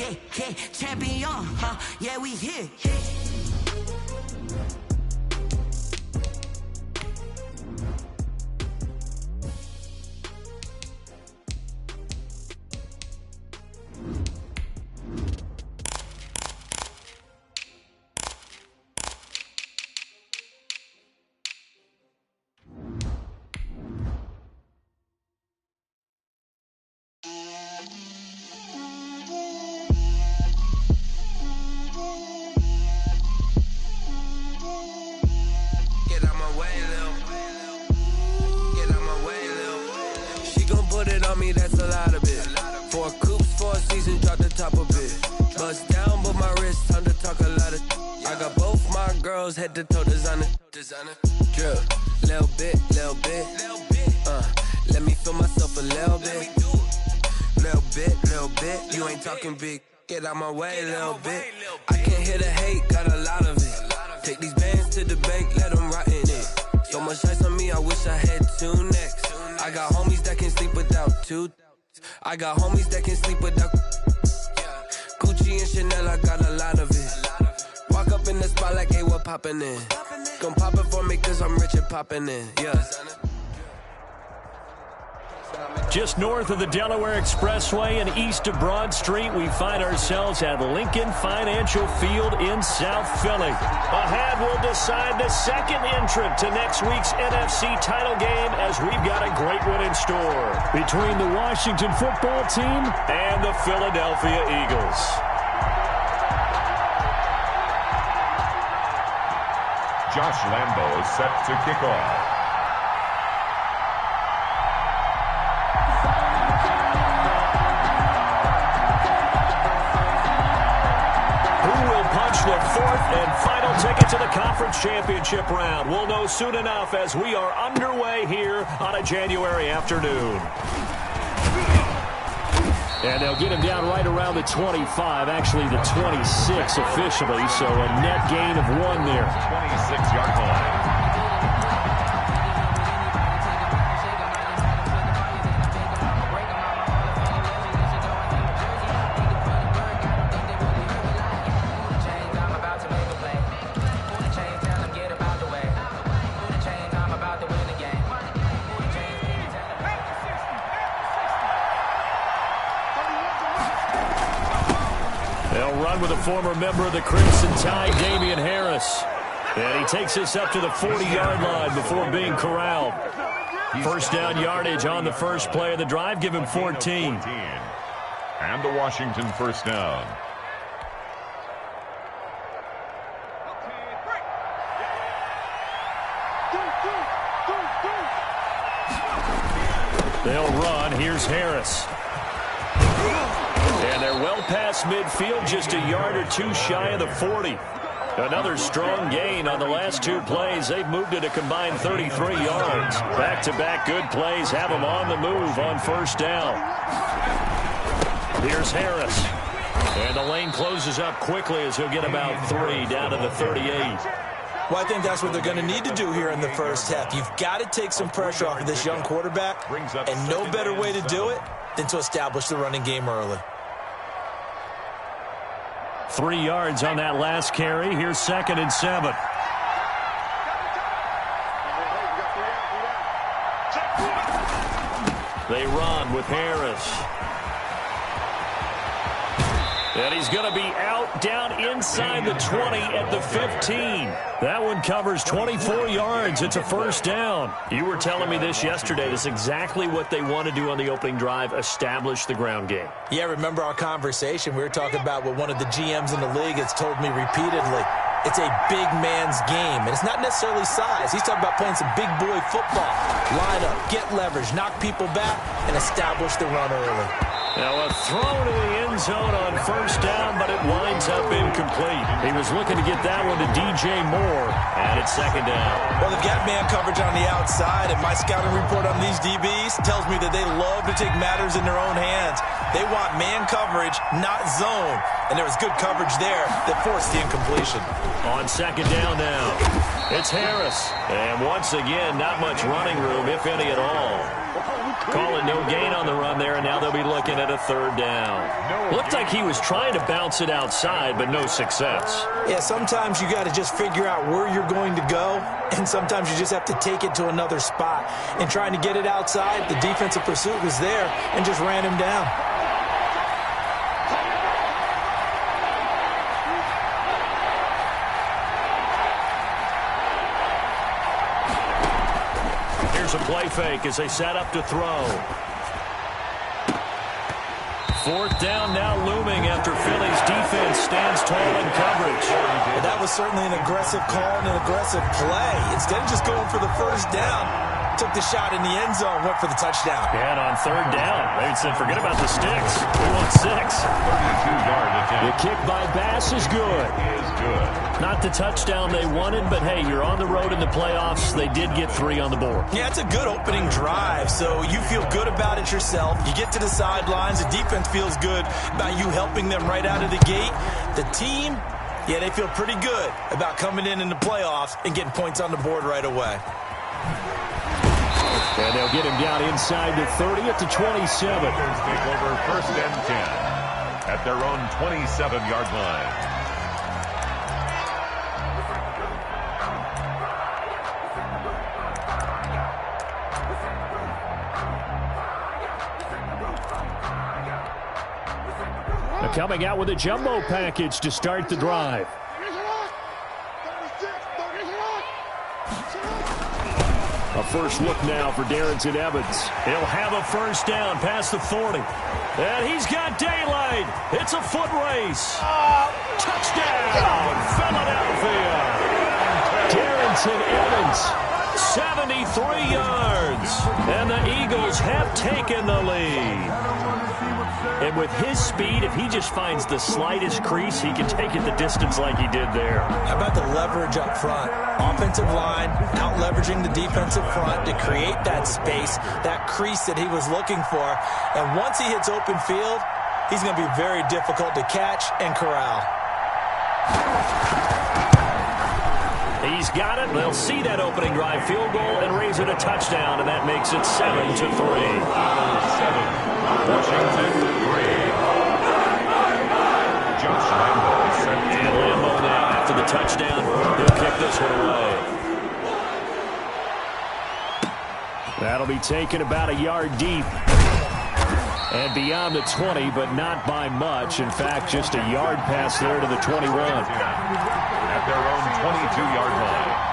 yeah, champion, yeah, we here. That's a lot of it. 4 coops, 4 seasons, drop the top of it. Bust down, but my wrist, time to talk a lot of. I got both my girls head to toe designer. Drip, little bit. Let me feel myself a little bit. Little bit. You ain't talking big. Get out my way, little bit. I can't hear the hate, got a lot of it. Take these bands to the bank, let them rot in it. So much ice on me, I wish I had 2 necks. I got homies that can sleep without 2. I got homies that can sleep without Gucci and Chanel, I got a lot of it. Walk up in the spot like, hey, what poppin' in? Gon' pop it for me cause I'm rich and poppin' in, yeah. Just north of the Delaware Expressway and east of Broad Street, we find ourselves at Lincoln Financial Field in South Philly. Ahead, we'll decide the second entrant to next week's NFC title game as we've got a great one in store between the Washington football team and the Philadelphia Eagles. Josh Lambo is set to kick off. The 4th and final ticket to the conference championship round. We'll know soon enough as we are underway here on a January afternoon. And they'll get him down right around the 25, actually the 26 officially, so a net gain of 1 there. 26-yard line. With a former member of the Crimson Tide, Damian Harris. And he takes us up to the 40-yard line before being corralled. First down yardage on the first play of the drive. Give him 14. And the Washington first down. They'll run. Here's Harris. And they're well past midfield, just a yard or 2 shy of the 40. Another strong gain on the last 2 plays. They've moved it a combined 33 yards. Back-to-back good plays have them on the move on first down. Here's Harris. And the lane closes up quickly as he'll get about 3 down to the 38. Well, I think that's what they're going to need to do here in the first half. You've got to take some pressure off of this young quarterback, and no better way to do it than to establish the running game early. 3 yards on that last carry. Here's 2nd and 7. They run with Harris. And he's going to be out down inside the 20 at the 15. That one covers 24 yards. It's a first down. You were telling me this yesterday. This is exactly what they want to do on the opening drive, establish the ground game. Yeah, remember our conversation. We were talking about what one of the GMs in the league has told me repeatedly. It's a big man's game, and it's not necessarily size. He's talking about playing some big boy football. Line up, get leverage, knock people back, and establish the run early. Now a throw to the end zone on first down, but it winds up incomplete. He was looking to get that one to DJ Moore, and it's 2nd down. Well, they've got man coverage on the outside, and my scouting report on these DBs tells me that they love to take matters in their own hands. They want man coverage, not zone, and there was good coverage there that forced the incompletion. On 2nd down now, it's Harris, and once again, not much running room, if any at all. Calling no gain on the run there, and now they'll be looking at a 3rd down. No Looked like he was trying to bounce it outside, but no success. Yeah, sometimes you got to just figure out where you're going to go, and sometimes you just have to take it to another spot. And trying to get it outside, the defensive pursuit was there and just ran him down. Here's a play fake as they set up to throw. Fourth down now looming after Philly's defense stands tall in coverage. Well, that was certainly an aggressive call and an aggressive play. Instead of just going for the first down, took the shot in the end zone, went for the touchdown. And on third down, they said, forget about the sticks. We want 6. 32-yard attempt. The kick by Bass is good. Not the touchdown they wanted, but hey, you're on the road in the playoffs. They did get 3 on the board. Yeah, it's a good opening drive, so you feel good about it yourself. You get to the sidelines. The defense feels good about you helping them right out of the gate. The team, yeah, they feel pretty good about coming in the playoffs and getting points on the board right away. And they'll get him down inside the 30 at the 27. Take over first and 10 at their own 27-yard line. They're coming out with a jumbo package to start the drive. A first look now for Darrington Evans. He'll have a first down past the 40. And he's got daylight. It's a foot race. Touchdown, Philadelphia. Darrington Evans, 73 yards. And the Eagles have taken the lead. And with his speed, if he just finds the slightest crease, he can take it the distance like he did there. How about the leverage up front? Offensive line out leveraging the defensive front to create that space, that crease that he was looking for. And once he hits open field, he's going to be very difficult to catch and corral. He's got it. They'll see that opening drive field goal and raise it a touchdown, and that makes it 7-3. 7. Washington 3. Josh Lambo set. And Lambo now after the touchdown. He'll kick this one away. That'll be taken about a yard deep. And beyond the 20, but not by much. In fact, just a yard pass there to the 21. At their own 22-yard line.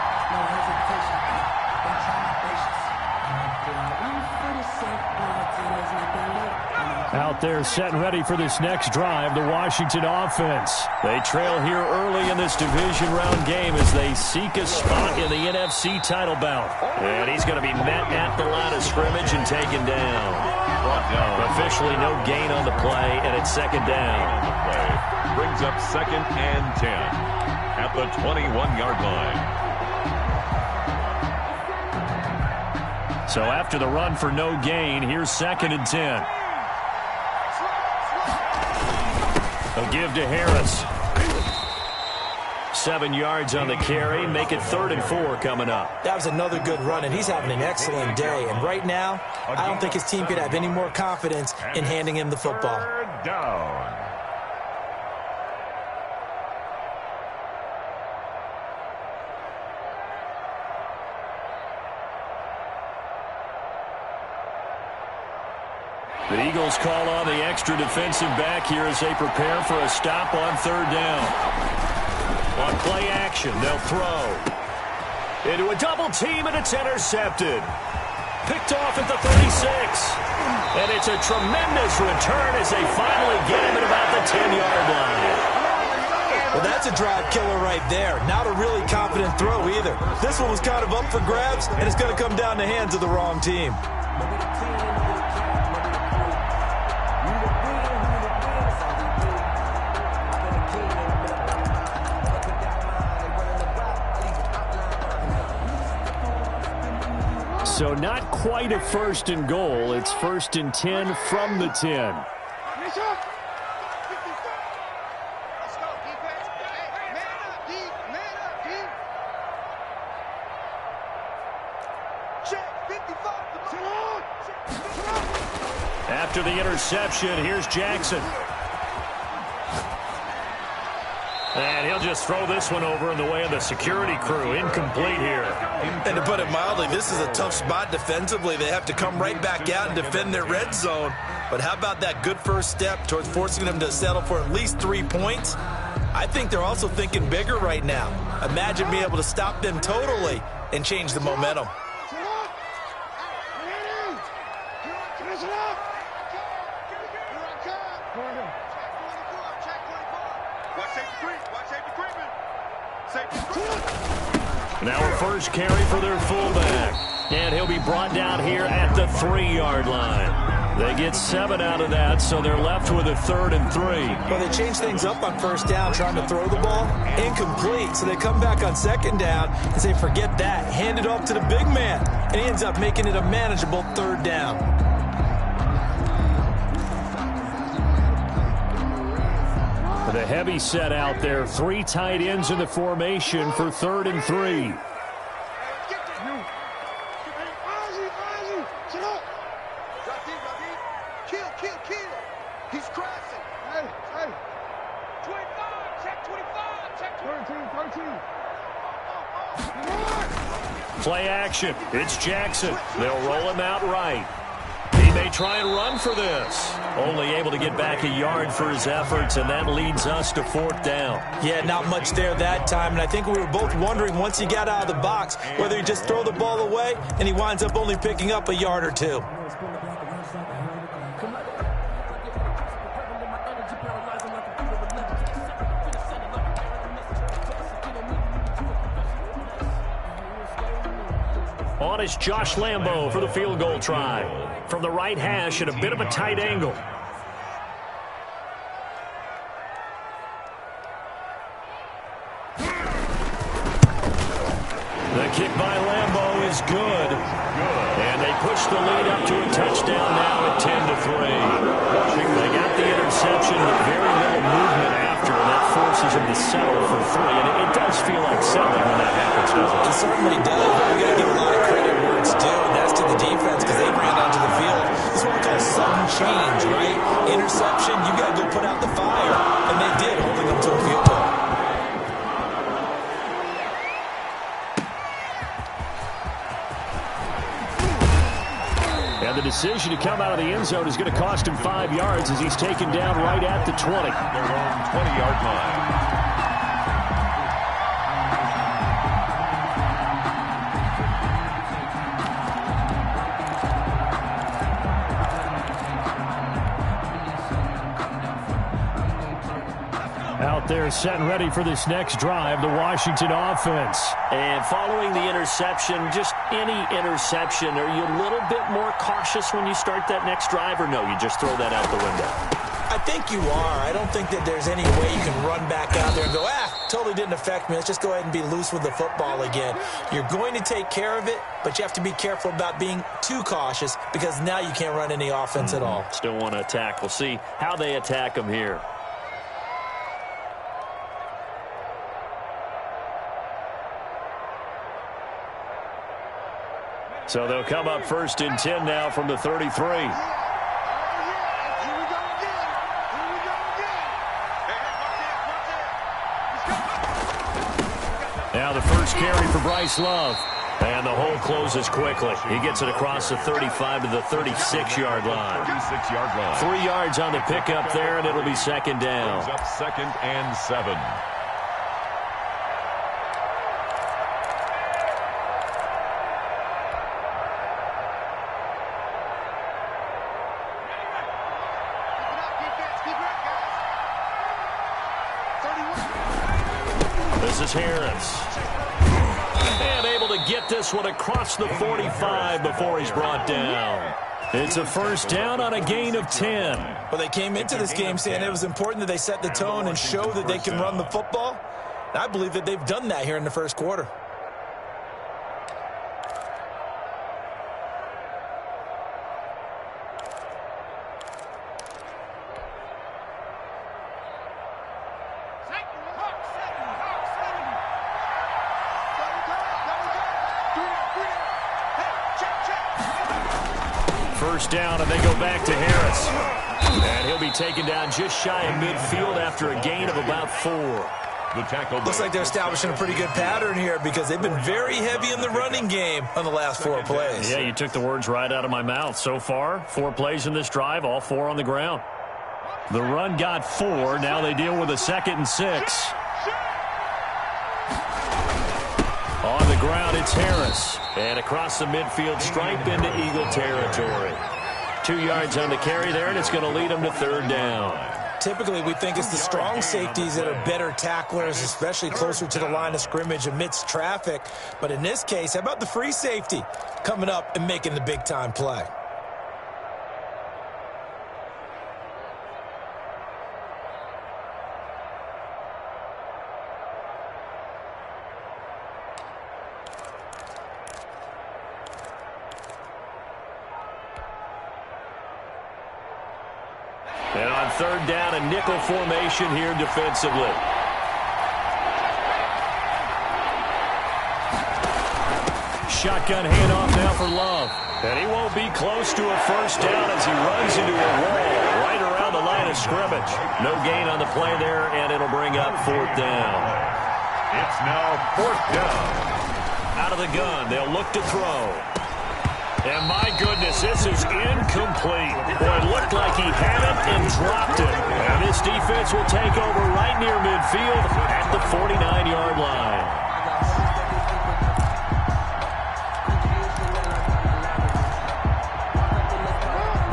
Out there set and ready for this next drive, the Washington offense. They trail here early in this division round game as they seek a spot in the NFC title bout. And he's going to be met at the line of scrimmage and taken down. Officially no gain on the play, and it's second down. Brings up 2nd and 10 at the 21-yard line. So after the run for no gain, here's 2nd and 10. They'll give to Harris. 7 yards on the carry. Make it 3rd and 4 coming up. That was another good run, and he's having an excellent day. And right now, I don't think his team could have any more confidence in handing him the football. 3rd down. The Eagles call on the extra defensive back here as they prepare for a stop on 3rd down. On play action, they'll throw. Into a double team, and it's intercepted. Picked off at the 36. And it's a tremendous return as they finally get him at about the 10-yard line. Well, that's a drive killer right there. Not a really confident throw either. This one was kind of up for grabs, and it's going to come down the hands of the wrong team. So not quite a 1st and goal. It's 1st and 10 from the 10. After the interception, here's Jackson. And he'll just throw this one over in the way of the security crew. Incomplete here. And to put it mildly, this is a tough spot defensively. They have to come right back out and defend their red zone. But how about that good first step towards forcing them to settle for at least 3 points? I think they're also thinking bigger right now. Imagine being able to stop them totally and change the momentum. Now a first carry for their fullback. And he'll be brought down here at the 3-yard line. They get 7 out of that, so they're left with a 3rd and 3. Well, they changed things up on first down, trying to throw the ball. Incomplete. So they come back on 2nd down and say, forget that. Hand it off to the big man. And he ends up making it a manageable 3rd down. The heavy set out there. 3 tight ends in the formation for 3rd and 3. He's crashing. Hey. 25, check 25, check 13. Play action. It's Jackson. They'll roll him out right. He may try and run for this. Only able to get back a yard for his efforts, and that leads us to 4th down. Yeah, not much there that time, and I think we were both wondering once he got out of the box whether he just throw the ball away, and he winds up only picking up a yard or 2. On is Josh Lambo for the field goal try. From the right hash at a bit of a tight angle. The kick by Lambo is good. And they push the lead up to a touchdown now at 10-3. They got the interception with very little movement after, and that forces them to settle for 3. And it does feel like settling when that happens, doesn't it? It certainly does, but we got to give a lot of credit where it's due, and that's to the defense because they ran onto the field. This is what we call sudden change, right? Interception, you got to go put out the fire, and they did, holding them to a field goal. And the decision to come out of the end zone is going to cost him 5 yards as he's taken down right at the 20. Their own 20-yard line. Out there set and ready for this next drive, the Washington offense. And following the interception, just any interception, are you a little bit more cautious when you start that next drive, or no, you just throw that out the window? I think you are. I don't think that there's any way you can run back out there and go, totally didn't affect me. Let's just go ahead and be loose with the football again. You're going to take care of it, but you have to be careful about being too cautious because now you can't run any offense at all. Still want to attack. We'll see how they attack them here. So they'll come up 1st and 10 now from the 33. Now the first carry for Bryce Love. And the hole closes quickly. He gets it across the 35 to the 36-yard line. 36-yard line. 3 yards on the pickup there, and it'll be 2nd down. Brings up 2nd and 7. This is Harris. And able to get this one across the 45 before he's brought down. It's a 1st down on a gain of 10. Well, they came into this game saying it was important that they set the tone and show that they can run the football. And I believe that they've done that here in the 1st quarter. First down, and they go back to Harris. And he'll be taken down just shy of midfield after a gain of about 4. the tackle. Looks like they're establishing a pretty good pattern here because they've been very heavy in the running game on the last 4 plays. Yeah, you took the words right out of my mouth. So far, 4 plays in this drive, all 4 on the ground. The run got 4. Now they deal with a 2nd and 6. On the ground, it's Harris. And across the midfield stripe into Eagle territory. 2 yards on the carry there, and it's going to lead them to 3rd down. Typically, we think it's the strong safeties that are better tacklers, especially closer to the line of scrimmage amidst traffic. But in this case, how about the free safety coming up and making the big-time play? And on 3rd down, a nickel formation here defensively. Shotgun handoff now for Love. And he won't be close to a 1st down as he runs into a wall right around the line of scrimmage. No gain on the play there, and it'll bring up 4th down. It's now 4th down. Out of the gun, they'll look to throw. And my goodness, this is incomplete. Boy, it looked like he had it and dropped it. And this defense will take over right near midfield at the 49-yard line.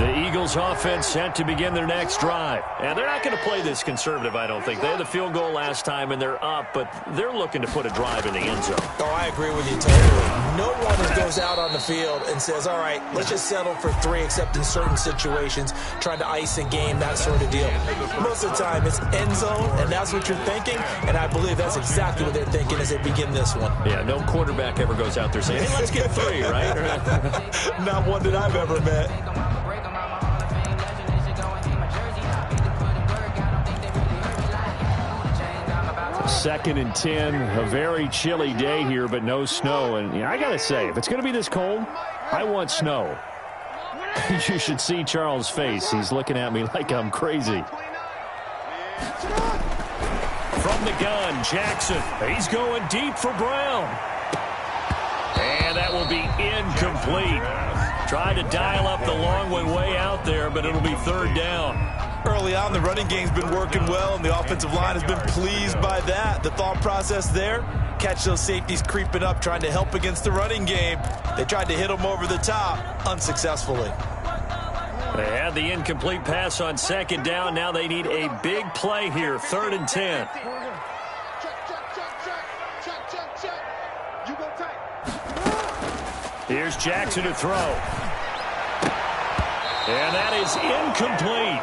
The Eagles offense set to begin their next drive. And they're not going to play this conservative, I don't think. They had the field goal last time, and they're up, but they're looking to put a drive in the end zone. Oh, I agree with you totally. No one goes out on the field and says, all right, let's just settle for 3, except in certain situations, trying to ice a game, that sort of deal. Most of the time, it's end zone, and that's what you're thinking, and I believe that's exactly what they're thinking as they begin this one. Yeah, no quarterback ever goes out there saying, hey, let's get 3, right? Not one that I've ever met. 2nd and 10, a very chilly day here, but no snow. And I got to say, if it's going to be this cold, I want snow. You should see Charles' face. He's looking at me like I'm crazy. From the gun, Jackson. He's going deep for Brown. And that will be incomplete. Tried to dial up the long way out there, but it'll be 3rd down. Early on, the running game's been working well, and the offensive line has been pleased by that. The thought process there, catch those safeties creeping up, trying to help against the running game. They tried to hit them over the top, unsuccessfully. They had the incomplete pass on 2nd down. Now they need a big play here, 3rd and 10. You go tight. Here's Jackson to throw. And that is incomplete.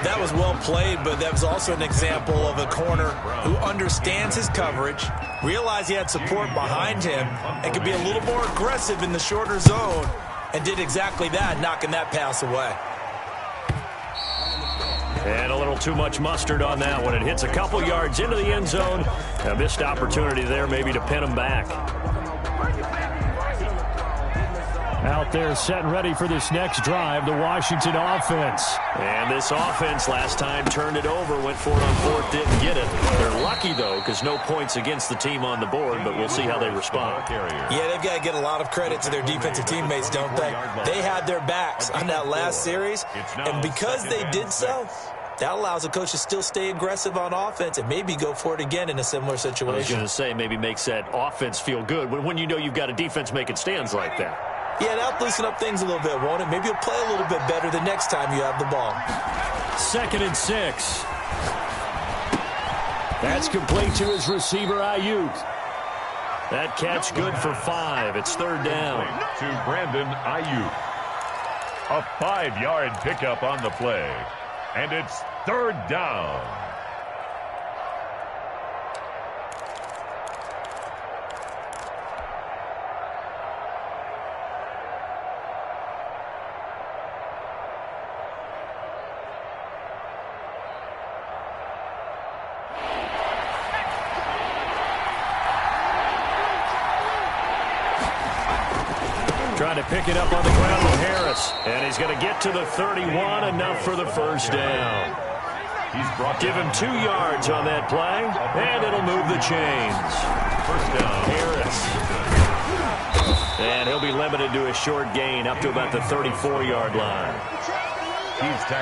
That was well played, but that was also an example of a corner who understands his coverage, realized he had support behind him, and could be a little more aggressive in the shorter zone, and did exactly that, knocking that pass away. And a little too much mustard on that one. It hits a couple yards into the end zone. A missed opportunity there maybe to pin him back. Out there set and ready for this next drive, the Washington offense. And this offense last time turned it over, went for it on 4th, didn't get it. They're lucky, though, because no points against the team on the board, but we'll see how they respond. Yeah, they've got to get a lot of credit to their defensive teammates, don't they? They had their backs on that last series, and because they did so, that allows the coach to still stay aggressive on offense and maybe go for it again in a similar situation. I was going to say, maybe makes that offense feel good when you know you've got a defense making stands like that. Yeah, that'll loosen up things a little bit, won't it? Maybe you'll play a little bit better the next time you have the ball. 2nd and 6. That's complete to his receiver, Ayuk. That catch good for 5. It's 3rd down. To Brandon Ayuk. A 5-yard pickup on the play. And it's 3rd down. Trying to pick it up on the ground with Harris. And he's going to get to the 31, enough for the 1st down. Give him 2 yards on that play, and it'll move the chains. First down, Harris. And he'll be limited to a short gain up to about the 34-yard line.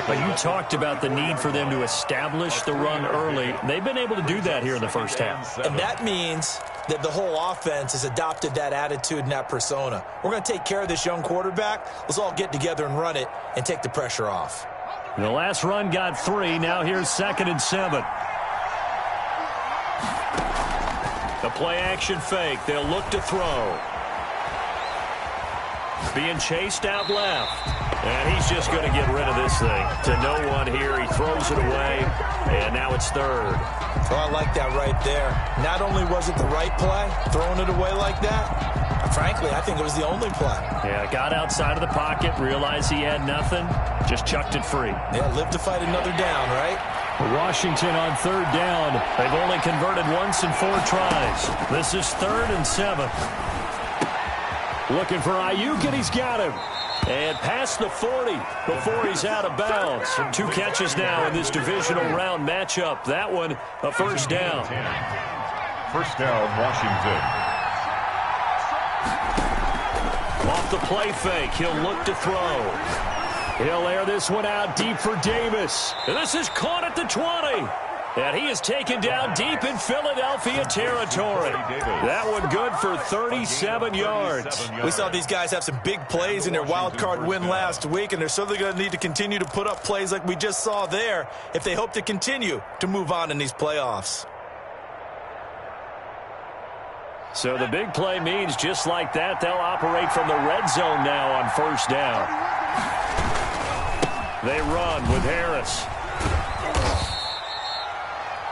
But you talked about the need for them to establish the run early. They've been able to do that here in the first half. And that means that the whole offense has adopted that attitude and that persona. We're going to take care of this young quarterback. Let's all get together and run it and take the pressure off. The last run got 3. Now here's 2nd and 7. The play-action fake. They'll look to throw. Being chased out left. And he's just going to get rid of this thing. To no one here. He throws it away. And now it's 3rd. Oh, I like that right there. Not only was it the right play, throwing it away like that, frankly, I think it was the only play. Yeah, got outside of the pocket, realized he had nothing, just chucked it free. Yeah, live to fight another down, right? Washington on 3rd down. They've only converted once in 4 tries. This is 3rd and 7. Looking for Ayuk, and he's got him. And past the 40 before he's out of bounds. 2 catches now in this divisional round matchup. That one, a first down. First down, Washington. Off the play fake, he'll look to throw. He'll air this one out deep for Davis. And this is caught at the 20. And he is taken down deep in Philadelphia territory. That one good for 37 yards. We saw these guys have some big plays in their wild card win last week, and they're certainly going to need to continue to put up plays like we just saw there if they hope to continue to move on in these playoffs. So the big play means just like that, they'll operate from the red zone now on first down. They run with Harris.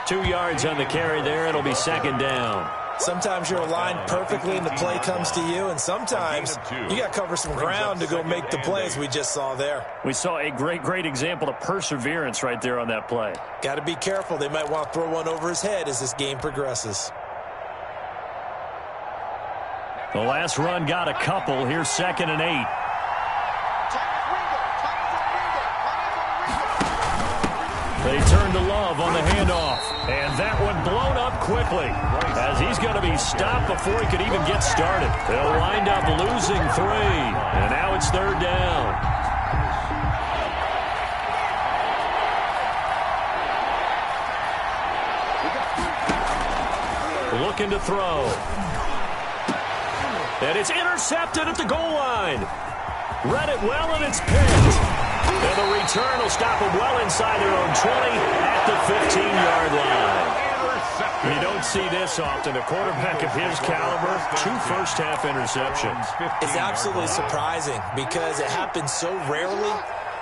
2 yards on the carry there. It'll be 2nd down. Sometimes you're aligned perfectly and the play comes to you, and sometimes you got to cover some ground to go make the plays we just saw there. We saw a great example of perseverance right there on that play. Got to be careful. They might want to throw one over his head as this game progresses. The last run got a couple. Here's 2nd and 8. They turn to Love on the handoff. And that one blown up quickly as he's going to be stopped before he could even get started. They'll wind up losing 3. And now it's 3rd down. Looking to throw. And it's intercepted at the goal line. Read it well, and it's picked. And the return will stop them well inside their own 20 at the 15-yard line. You don't see this often. A quarterback of his caliber, 2 first-half interceptions. It's absolutely surprising because it happens so rarely.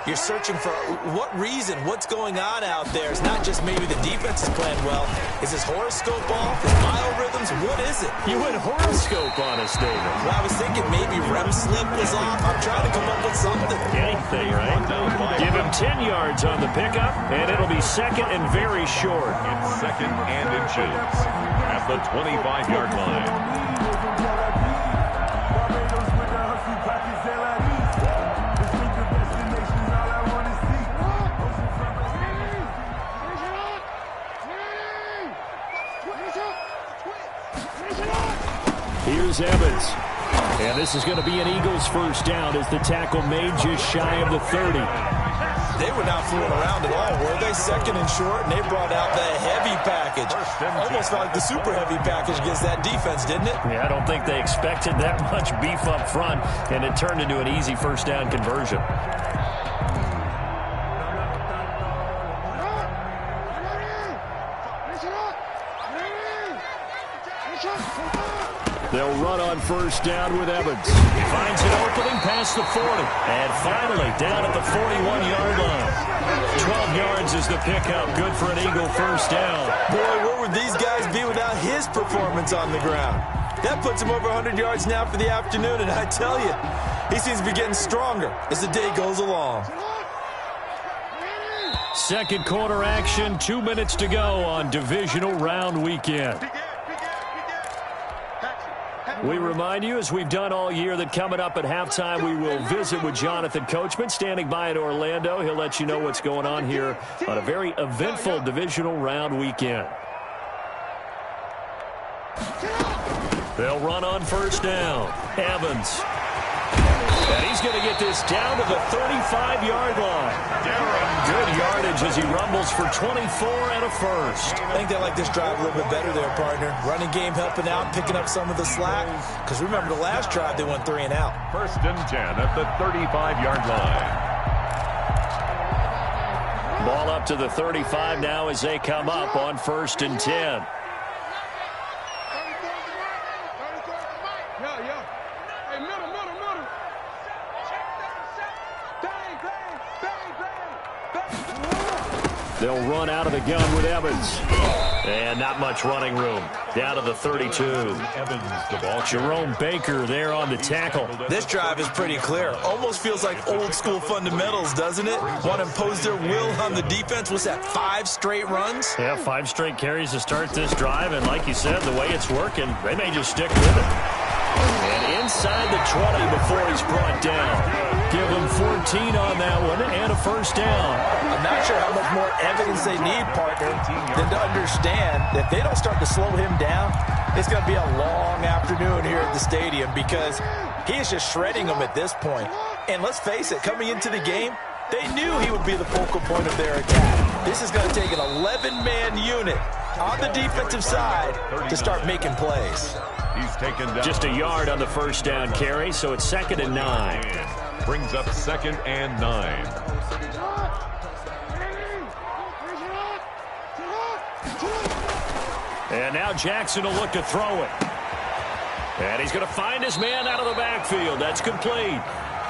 You're searching for what reason, what's going on out there. It's not just maybe the defense is playing well. Is his horoscope off? His biorhythms? What is it? You went horoscope on us, David. Well, I was thinking maybe REM sleep was off. I'm trying to come up with something. Anything, right? Give him 10 yards on the pickup, and it'll be 2nd and very short. It's 2nd and inches at the 25-yard line. Here's Evans. And this is going to be an Eagles first down as the tackle made just shy of the 30. They were not fooling around at all, were they? 2nd and short, and they brought out the heavy package. Almost felt like the super heavy package against that defense, didn't it? Yeah, I don't think they expected that much beef up front, and it turned into an easy first down conversion. They'll run on first down with Evans. Finds an opening past the 40. And finally down at the 41-yard line. 12 yards is the pickup. Good for an Eagle first down. Boy, where would these guys be without his performance on the ground? That puts him over 100 yards now for the afternoon, and I tell you, he seems to be getting stronger as the day goes along. Second quarter action, 2 minutes to go on divisional round weekend. We remind you, as we've done all year, that coming up at halftime, we will visit with Jonathan Coachman, standing by in Orlando. He'll let you know what's going on here on a very eventful divisional round weekend. They'll run on first down. Evans. And he's going to get this down to the 35-yard line. Good yardage as he rumbles for 24 and a first. I think they like this drive a little bit better there, partner. Running game helping out, picking up some of the slack. Because remember, the last drive, they went 3 and out. First and 10 at the 35-yard line. Ball up to the 35 now as they come up on first and 10. They'll run out of the gun with Evans. And not much running room. Down to the 32. Evans, the ball. Jerome Baker there on the tackle. This drive is pretty clear. Almost feels like old school fundamentals, doesn't it? Want to impose their will on the defense. What's that, 5 straight runs? Yeah, 5 straight carries to start this drive. And like you said, the way it's working, they may just stick with it. And inside the 20 before he's brought down. Give him 14 on that one and a first down. I'm not sure how much more evidence they need, partner, than to understand that if they don't start to slow him down, it's going to be a long afternoon here at the stadium because he is just shredding them at this point. And let's face it, coming into the game, they knew he would be the focal point of their attack. This is going to take an 11-man unit on the defensive side to start making plays. He's taken down. Just a yard on the first down carry, so it's 2nd and 9. Brings up 2nd and 9. And now Jackson will look to throw it. And he's going to find his man out of the backfield. That's complete.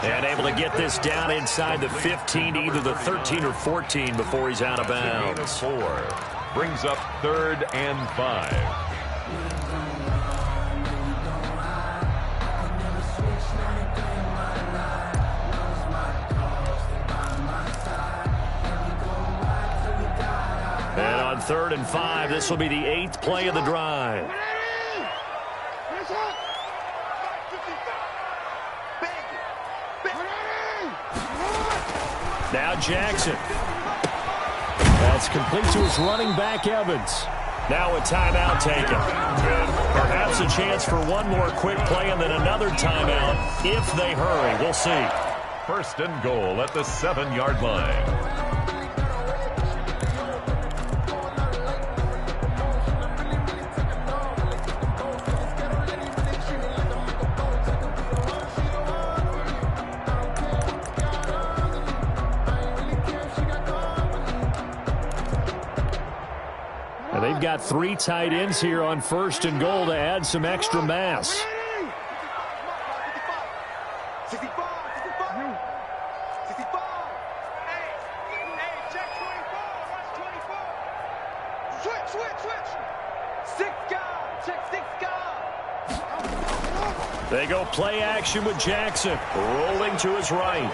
And able to get this down inside the 15, either the 13 or 14 before he's out of bounds. 4. Brings up 3rd and 5. And on 3rd and 5, this will be the 8th play of the drive. Now Jackson. That's complete to his running back, Evans. Now a timeout taken. Perhaps a chance for one more quick play and then another timeout if they hurry. We'll see. First and goal at the 7-yard line. They've got 3 tight ends here on first and goal to add some extra mass. 65. Hey, check 24. Watch 24. Switch. 6 guys. Check 6 guys. They go play action with Jackson. Rolling to his right.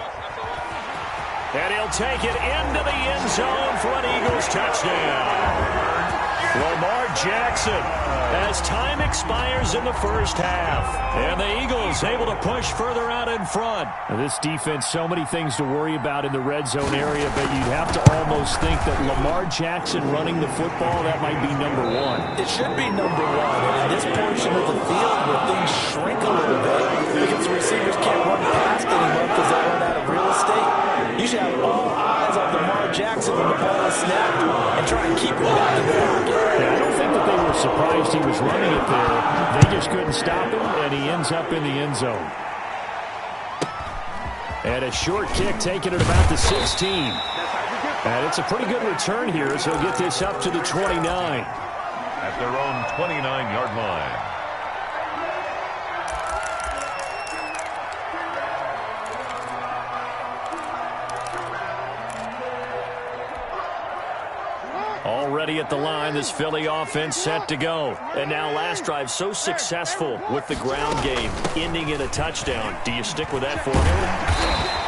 And he'll take it into the end zone for an Eagles touchdown. Lamar Jackson as time expires in the first half. And the Eagles able to push further out in front. Now this defense, so many things to worry about in the red zone area, but you'd have to almost think that Lamar Jackson running the football, that might be number 1. It should be number 1. And in this portion of the field where things shrink a little bit because the receivers can't run past anymore because they run out of real estate, you should have all eyes on Lamar Jackson when the ball is snapped and try and keep it back in the pocket. Yeah, I don't think that they were surprised he was running it there. They just couldn't stop him, and he ends up in the end zone. And a short kick taken at about the 16. And it's a pretty good return here, so he'll get this up to the 29. At their own 29-yard line. Already at the line, this Philly offense set to go. And now last drive so successful with the ground game, ending in a touchdown. Do you stick with that formula?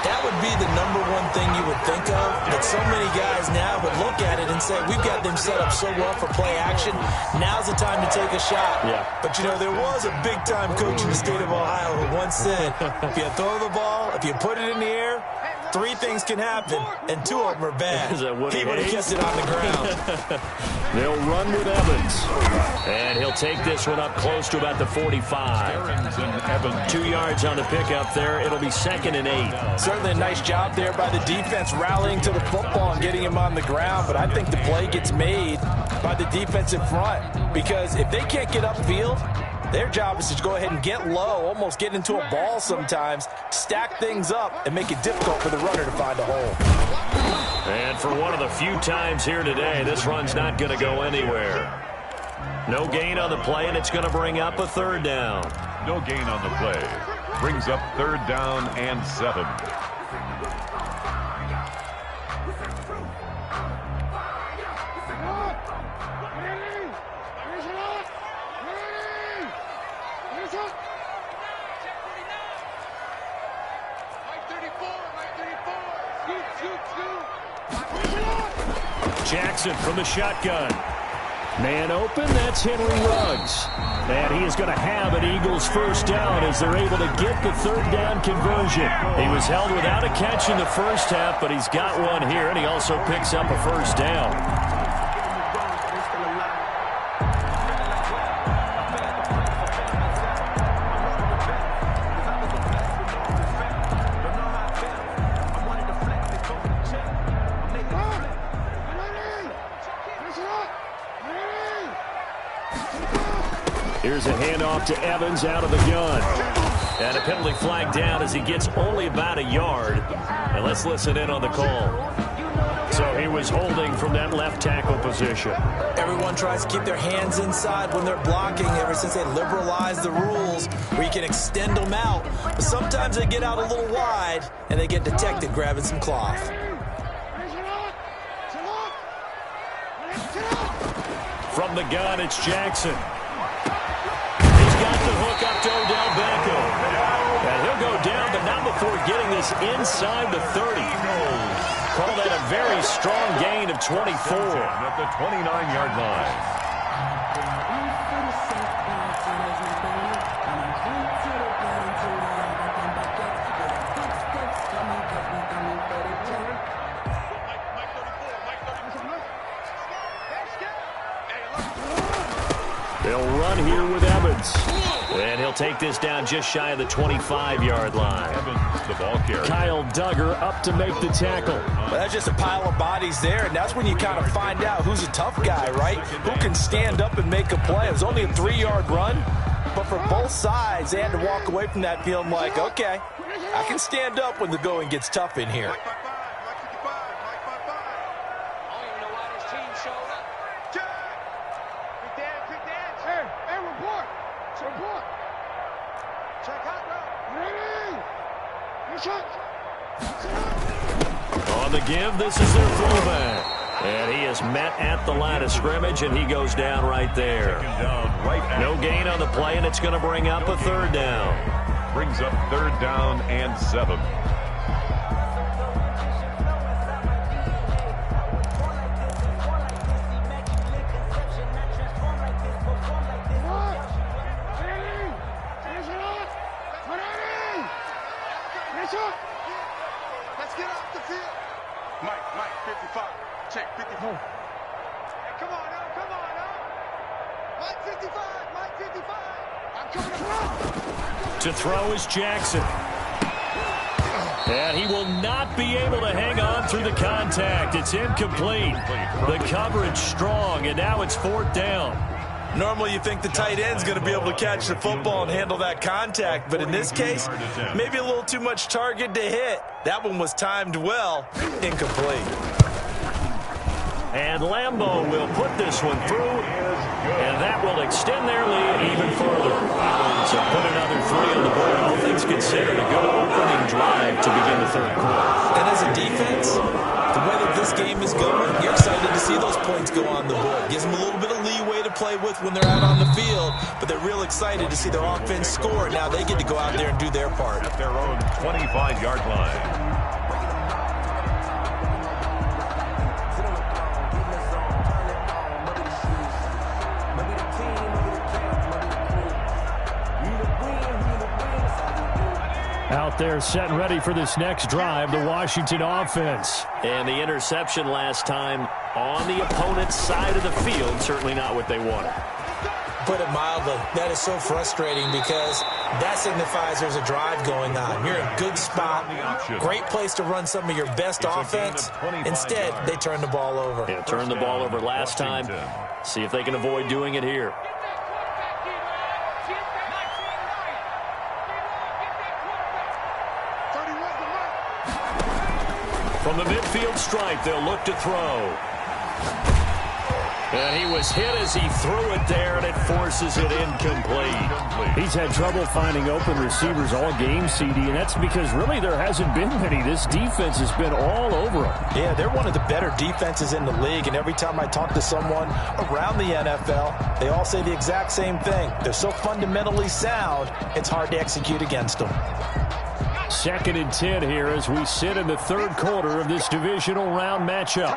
That would be the #1 thing you would think of, but so many guys now would look at it and say, we've got them set up so well for play action. Now's the time to take a shot. Yeah. But, you know, there was a big-time coach in the state of Ohio who once said, if you throw the ball, if you put it in the air, 3 things can happen, and 2 of them are bad. He would have kept it on the ground. They'll run with Evans. And he'll take this one up close to about the 45. 2 yards on the pickup there. It'll be 2nd and 8. Certainly a nice job there by the defense rallying to the football and getting him on the ground, but I think the play gets made by the defensive front, because if they can't get upfield, their job is to go ahead and get low, almost get into a ball sometimes, stack things up, and make it difficult for the runner to find a hole. And for one of the few times here today, this run's not going to go anywhere. No gain on the play, and it's going to bring up a 3rd down. No gain on the play. Brings up 3rd down and 7. Jackson from the shotgun. Man open, that's Henry Ruggs. And he is going to have an Eagles 1st down as they're able to get the 3rd down conversion. He was held without a catch in the first half, but he's got one here, and he also picks up a 1st down. Here's a handoff to Evans out of the gun. And a penalty flag down as he gets only about a yard. And let's listen in on the call. So he was holding from that left tackle position. Everyone tries to keep their hands inside when they're blocking ever since they liberalized the rules where you can extend them out. But sometimes they get out a little wide and they get detected grabbing some cloth. From the gun, it's Jackson. Got the hook up to Odell Beckham. And he'll go down, but not before getting this inside the 30. Call that a very strong gain of 24. At the 29-yard line. They'll run here with Evans. And he'll take this down just shy of the 25-yard line. Evans, the ball carrier. Kyle Duggar up to make the tackle. Well, that's just a pile of bodies there, and that's when you kind of find out who's a tough guy, right? Who can stand up and make a play. It was only a 3-yard run, but for both sides, they had to walk away from that feeling like, okay, I can stand up when the going gets tough in here. On the give, this is their fullback. And he is met at the line of scrimmage, and he goes down right there. No gain on the play, and it's going to bring up a 3rd down. Brings up 3rd down and 7. Let's get off the field. Mike, 55. Check, 55. Hey, come on now. Mike 55, Mike 55. I'm coming up. To throw is Jackson. And he will not be able to hang on through the contact. It's incomplete. The coverage strong, and now it's 4th down. Normally you think the tight end's going to be able to catch the football and handle that contact, but in this case, maybe a little too much target to hit. That one was timed well, incomplete. And Lambeau will put this one through, and that will extend their lead even further. So put another 3 on the board. All things considered, a good opening drive to begin the 3rd quarter. And as a defense, the way that this game is going, you're excited to see those points go on the board. Gives them a little bit of leeway to play with when they're out on the field, but they're real excited to see their offense score. Now they get to go out there and do their part. At their own 25-yard line. out there setting ready for this next drive, the Washington offense. And the interception last time on the opponent's side of the field, certainly not what they wanted. Put it mildly, that is so frustrating because that signifies there's a drive going on. You're in a good spot, great place to run some of your best offense. Instead, they turn the ball over. Yeah, turned the ball over last time. See if they can avoid doing it here. From the midfield stripe, they'll look to throw. And he was hit as he threw it there, and it forces it incomplete. He's had trouble finding open receivers all game, CD, and that's because really there hasn't been many. This defense has been all over him. Yeah, they're one of the better defenses in the league, and every time I talk to someone around the NFL, they all say the exact same thing. They're so fundamentally sound, it's hard to execute against them. 2nd and 10 here as we sit in the 3rd quarter of this divisional round matchup.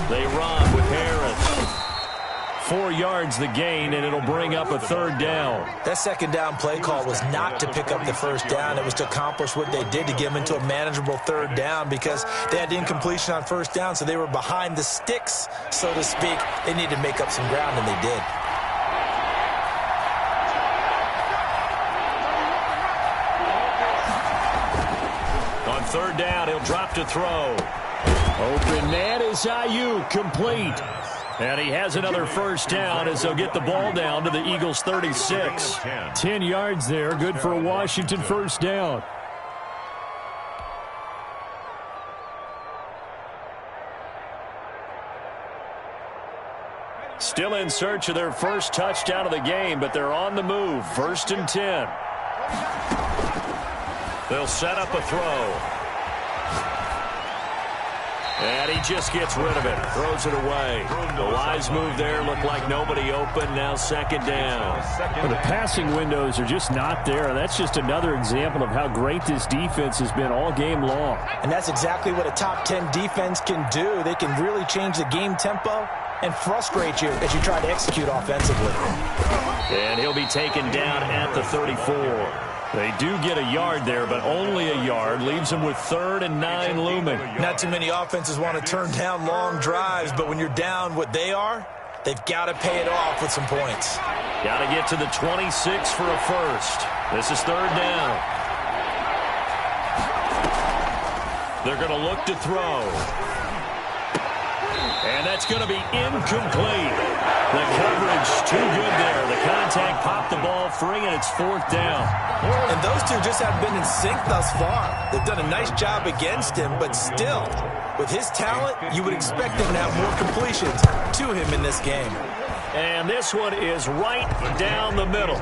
They run with Harris. 4 yards the gain, and it'll bring up a 3rd down. That 2nd down play call was not to pick up the 1st down. It was to accomplish what they did to get them into a manageable 3rd down because they had incompletion on 1st down, so they were behind the sticks, so to speak. They needed to make up some ground, and they did. On 3rd down, he'll drop to throw. Open man is Ayuk, complete. And he has another 1st down as they'll get the ball down to the Eagles' 36. 10 yards there, good for a Washington 1st down. Still in search of their 1st touchdown of the game, but they're on the move. 1st and 10. They'll set up a throw. And he just gets rid of it. Throws it away. The wise move there. Looked like nobody open. Now 2nd down. Well, the passing windows are just not there. That's just another example of how great this defense has been all game long. And that's exactly what a top 10 defense can do. They can really change the game tempo and frustrate you as you try to execute offensively. And he'll be taken down at the 34. They do get a yard there, but only a yard. Leaves them with 3rd and 9 looming. Not too many offenses want to turn down long drives, but when you're down what they are, they've got to pay it off with some points. Got to get to the 26 for a 1st. This is 3rd down. They're going to look to throw. And that's going to be incomplete. The coverage too good there. The contact popped the ball free, and it's 4th down. And those two just have been in sync thus far. They've done a nice job against him, but still, with his talent, you would expect him to have more completions to him in this game. And this one is right down the middle.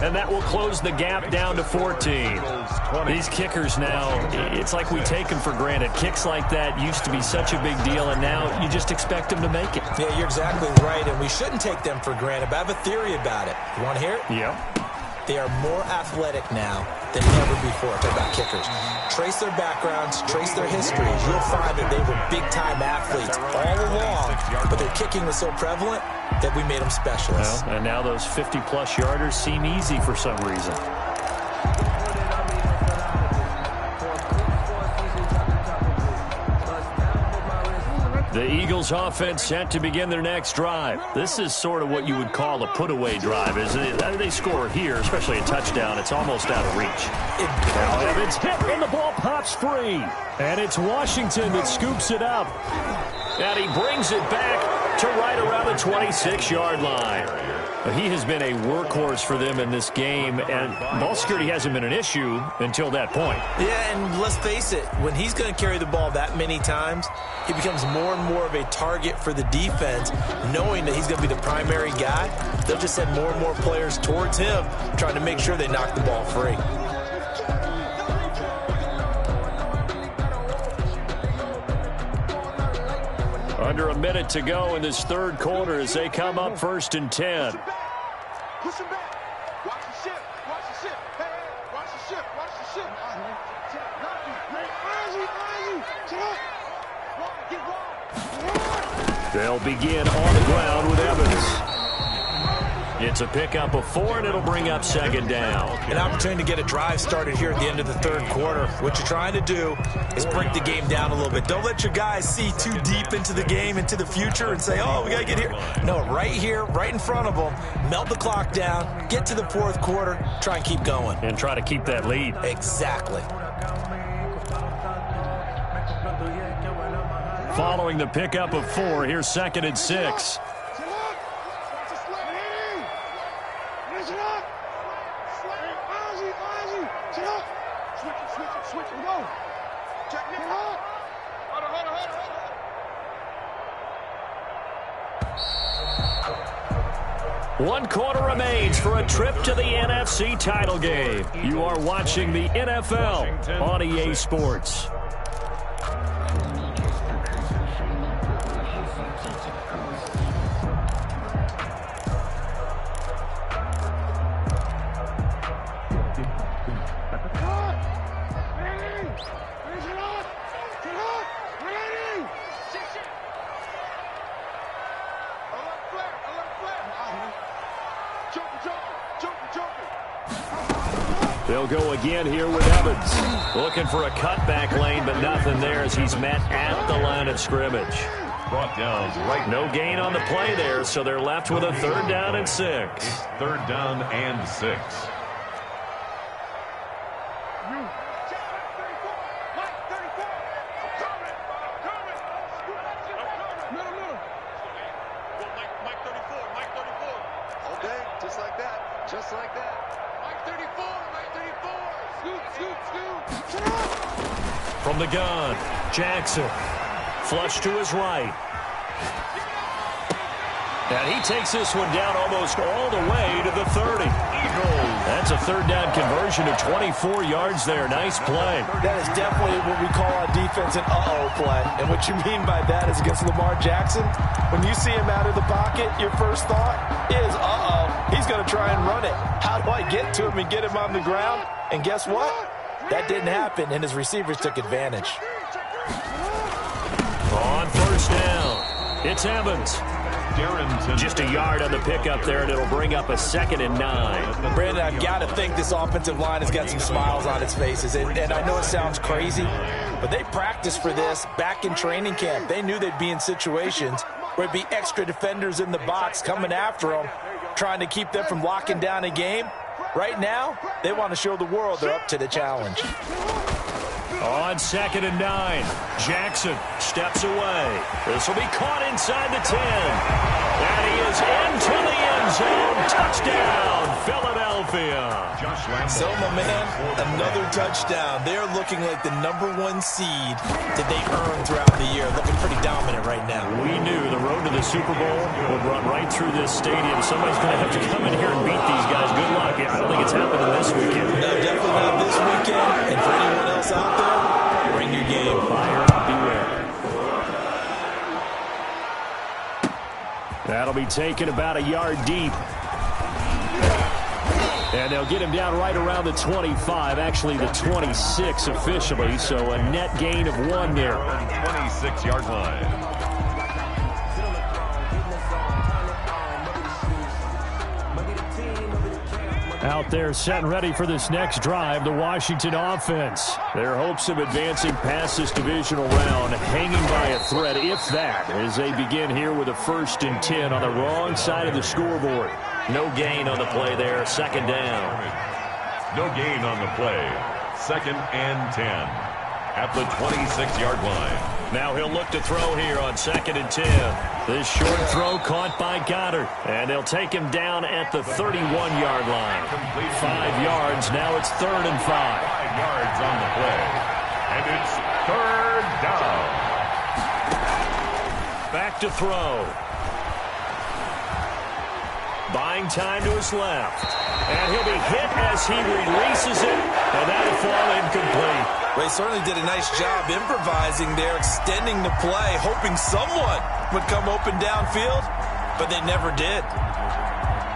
And that will close the gap down to 14. These kickers now, it's like we take them for granted. Kicks like that used to be such a big deal, and now you just expect them to make it. Yeah, you're exactly right, and we shouldn't take them for granted, but I have a theory about it. You want to hear it? Yep. They are more athletic now than ever before. Talk about kickers. Trace their backgrounds, trace their histories. You'll find that they were big-time athletes all along, but their kicking was so prevalent that we made them specialists. Well, and now those 50-plus yarders seem easy for some reason. The Eagles offense set to begin their next drive. This is sort of what you would call a put-away drive, isn't it? They score here, especially a touchdown. It's almost out of reach. Now Evans hit, and the ball pops free. And it's Washington that scoops it up. And he brings it back to right around the 26-yard line. He has been a workhorse for them in this game, and ball security hasn't been an issue until that point. Yeah, and let's face it, when he's going to carry the ball that many times, he becomes more and more of a target for the defense, knowing that he's going to be the primary guy. They'll just send more and more players towards him, trying to make sure they knock the ball free. Under a minute to go in this 3rd quarter as they come up 1st and 10. Push him back. Watch the ship. Watch the ship. Hey, hey, watch the ship. Watch the ship. They'll begin on the ground with Evans. It's a pickup of 4, and it'll bring up second down. An opportunity to get a drive started here at the end of the third quarter. What you're trying to do is break the game down a little bit. Don't let your guys see too deep into the game, into the future, and say, oh, we got to get here. No, right here, right in front of them, melt the clock down, get to the fourth quarter, try and keep going. And try to keep that lead. Exactly. Following the pickup of 4, here's 2nd and 6. One quarter remains for a trip to the NFC title game. You are watching the NFL on EA Sports. They'll go again here with Evans. Looking for a cutback lane, but nothing there as he's met at the line of scrimmage. Brought down right. No gain on the play there, so they're left with a 3rd down and 6. 3rd down and 6. From the gun, Jackson. Flush to his right. And he takes this one down almost all the way to the 30. That's a 3rd down conversion of 24 yards there. Nice play. That is definitely what we call a defense an uh-oh play. And what you mean by that is against Lamar Jackson, when you see him out of the pocket, your first thought is, uh-oh, he's going to try and run it. How do I get to him and get him on the ground? And guess what? That didn't happen, and his receivers took advantage. On 1st down, it's Evans. Just a yard on the pickup there, and it'll bring up a 2nd and 9. Brandon, I've got to think this offensive line has got some smiles on its faces. And I know it sounds crazy, but they practiced for this back in training camp. They knew they'd be in situations where it'd be extra defenders in the box coming after them, trying to keep them from locking down a game. Right now, they want to show the world they're up to the challenge. On 2nd and 9, Jackson steps away. This will be caught inside the 10. And he is into the end zone. Touchdown, Philadelphia. So, my man, another touchdown. They're looking like the #1 seed that they earned throughout the year. Looking pretty dominant right now. We knew the road to the Super Bowl would run right through this stadium. Somebody's going to have to come in here and beat these guys. Good luck. I don't think it's happening this weekend. No, definitely not this weekend. And for anyone else out there, bring your game. Fire, beware. That'll be taken about a yard deep. And they'll get him down right around the 25, actually the 26 officially, so a net gain of 1 there. 26-yard line. Out there set and ready for this next drive, the Washington offense. Their hopes of advancing past this divisional round hanging by a thread, if that, as they begin here with a 1st and 10 on the wrong side of the scoreboard. No gain on the play there, 2nd down. No gain on the play, 2nd and 10 at the 26-yard line. Now he'll look to throw here on 2nd and 10. This short throw caught by Goddard. And they'll take him down at the 31-yard line. 5 yards. Now it's 3rd and 5. 5 yards on the play. And it's 3rd down. Back to throw. Buying time to his left. And he'll be hit as he releases it. And that'll fall incomplete. Well, he certainly did a nice job improvising there, extending the play, hoping someone would come open downfield, but they never did.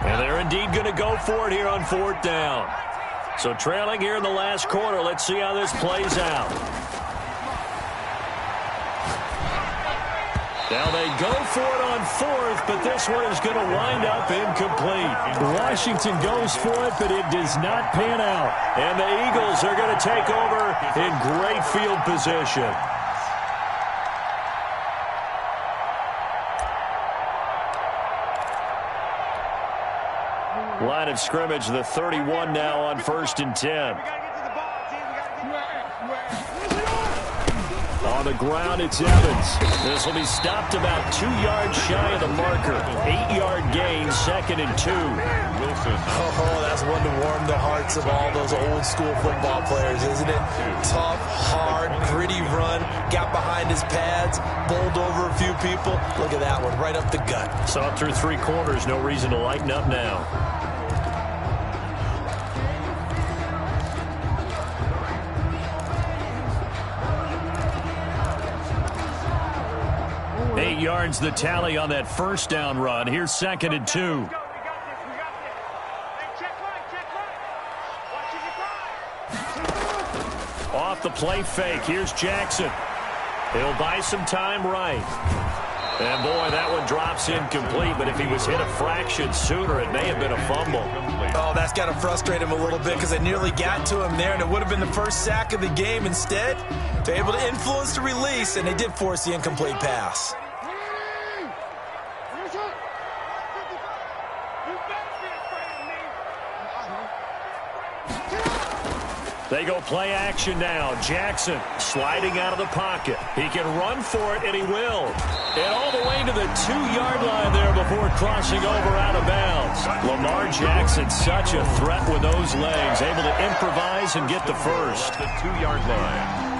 And they're indeed going to go for it here on 4th down. So trailing here in the last quarter, let's see how this plays out. Now they go for it on fourth, but this one is going to wind up incomplete. Washington goes for it, but it does not pan out. And the Eagles are going to take over in great field position. Line of scrimmage, the 31 now on 1st and 10. On the ground, it's Evans. This will be stopped about 2 yards shy of the marker. 8-yard gain, 2nd and 2. Oh, that's one to warm the hearts of all those old-school football players, isn't it? Tough, hard, gritty run. Got behind his pads, bowled over a few people. Look at that one, right up the gut. Saw it through 3 quarters. No reason to lighten up now. Yards the tally on that first down run. Here's 2nd and 2. Off the play fake. Here's Jackson. He'll buy some time right. And boy, that one drops incomplete, but if he was hit a fraction sooner, it may have been a fumble. Oh, that's got to frustrate him a little bit because they nearly got to him there, and it would have been the first sack of the game. Instead, they're able to influence the release, and they did force the incomplete pass. They go play action now. Jackson sliding out of the pocket. He can run for it, and he will. And all the way to the 2-yard line there before crossing over out of bounds. Lamar Jackson, such a threat with those legs, able to improvise and get the first. The 2-yard line.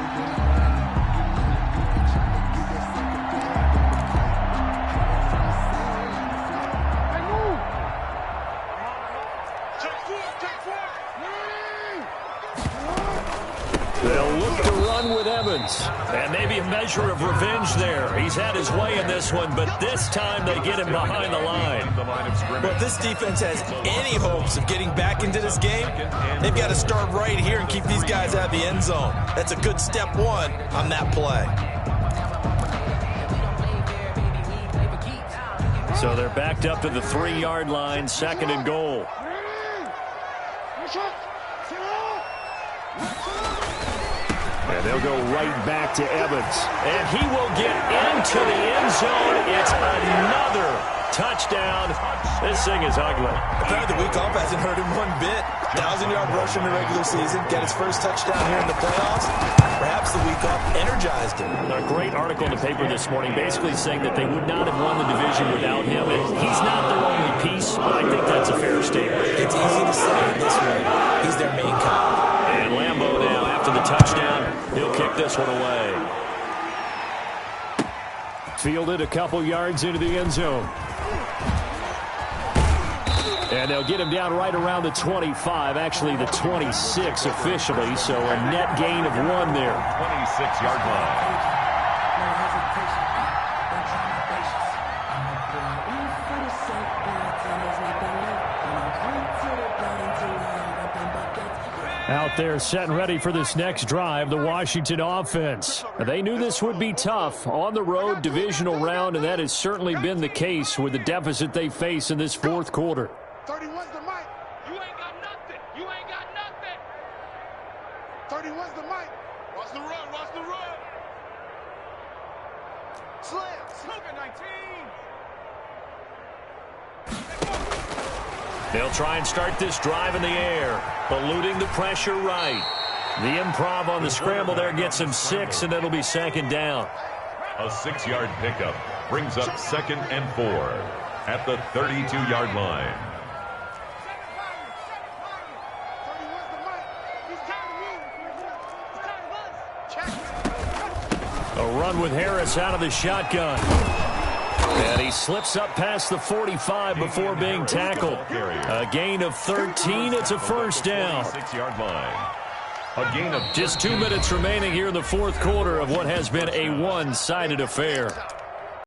They'll look to run with Evans. And maybe a measure of revenge there. He's had his way in this one, but this time they get him behind the line. Well, if this defense has any hopes of getting back into this game, they've got to start right here and keep these guys out of the end zone. That's a good step 1 on that play. So they're backed up to the 3-yard line, 2nd and goal. And they'll go right back to Evans. And he will get into the end zone. It's another touchdown. This thing is ugly. Apparently the week off hasn't hurt him one bit. 1,000-yard rusher in the regular season. Got his first touchdown here in the playoffs. Perhaps the week off energized him. A great article in the paper this morning basically saying that they would not have won the division without him. And he's not their only piece, but I think that's a fair statement. It's easy to say it this way. He's their main cop. And Lambeau now, after the touchdown, he'll kick this one away. Fielded a couple yards into the end zone. And they'll get him down right around the 25, actually the 26 officially, so a net gain of 1 there. 26-yard line. Out there set and ready for this next drive, the Washington offense. They knew this would be tough on the road, divisional round, and that has certainly been the case with the deficit they face in this 4th quarter. 31's the mic. You ain't got nothing. You ain't got nothing. 31's the mic. Watch the run. Watch the run. Slam. Smoke at 19. They'll try and start this drive in the air, eluding the pressure right. The improv on the scramble there gets him 6, and it'll be 2nd down. A 6-yard pickup brings up 2nd and 4 at the 32-yard line. A run with Harris out of the shotgun. And he slips up past the 45 before being tackled. A gain of 13. It's a first down. 6-yard line. A gain of just 2 minutes remaining here in the 4th quarter of what has been a one-sided affair.